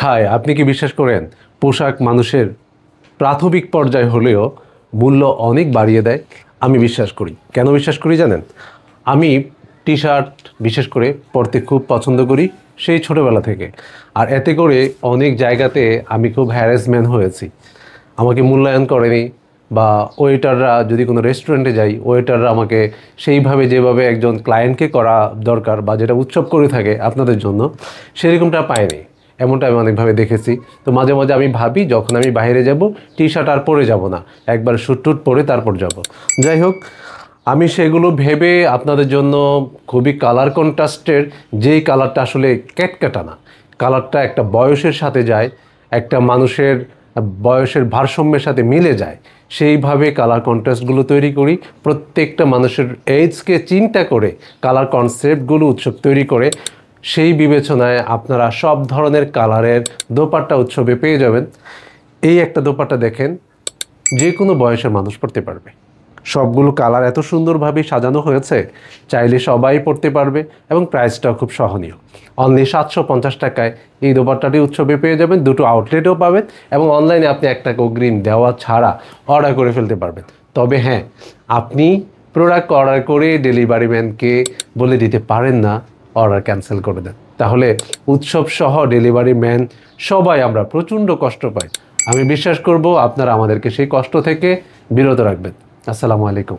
High, আপনি কি বিশ্বাস করেন পোশাক মানুষের প্রাথমিক পর্যায় হলেও মূল্য অনেক বাড়িয়ে দেয়? আমি বিশ্বাস করি। কেন বিশ্বাস করি জানেন? আমি টি শার্ট বিশেষ করে পরতে খুব পছন্দ করি সেই ছোটোবেলা থেকে। আর এতে করে অনেক জায়গাতে আমি খুব হ্যারাসমেন্ট হয়েছি। আমাকে মূল্যায়ন করেনি, বা ওয়েটাররা যদি কোনো রেস্টুরেন্টে যাই, ওয়েটাররা আমাকে সেইভাবে যেভাবে একজন ক্লায়েন্টকে করা দরকার বা যেটা উৎসব করে থাকে আপনাদের জন্য, সেরকমটা পায়নি। এমনটা আমি অনেকভাবে দেখেছি। তো মাঝে মাঝে আমি ভাবি যখন আমি বাইরে যাব টি শার্ট আর পরে যাব না, একবার স্যুট টুট পরে তারপর যাব। যাই হোক, আমি সেগুলো ভেবে আপনাদের জন্য খুবই কালার কন্ট্রাস্টের, যেই কালারটা আসলে ক্যাটকাটা না, কালারটা একটা বয়সের সাথে যায়, একটা মানুষের বয়সের ভারসাম্যের সাথে মিলে যায়, সেইভাবে কালার কন্ট্রাস্টগুলো তৈরি করি। প্রত্যেকটা মানুষের এজকে চিন্তা করে কালার কনসেপ্টগুলো উৎসব তৈরি করে। সেই বিবেচনায় আপনারা সব ধরনের কালারের দোপাট্টা উৎসবে পেয়ে যাবেন। এই একটা দোপাট্টা দেখেন, যে কোনো বয়সের মানুষ পড়তে পারবে। সবগুলো কালার এত সুন্দরভাবে সাজানো হয়েছে, চাইলে সবাই পড়তে পারবে এবং প্রাইসটাও খুব সহনীয়। অনলি 750 টাকায় এই দোপাট্টাটি উৎসবে পেয়ে যাবেন। দুটো আউটলেটও পাবেন এবং অনলাইনে আপনি 1 টাকা অগ্রিম দেওয়া ছাড়া অর্ডার করে ফেলতে পারবেন। তবে হ্যাঁ, আপনি প্রোডাক্ট অর্ডার করে ডেলিভারি ম্যানকে বলে দিতে পারেন না অর্ডার ক্যান্সেল করে দেন, তাহলে উৎসব সহ ডেলিভারি ম্যান সবাই আমরা প্রচণ্ড কষ্ট পাই। আমি বিশ্বাস করব আপনারা আমাদেরকে সেই কষ্ট থেকে বিরত রাখবেন। আসসালামু আলাইকুম।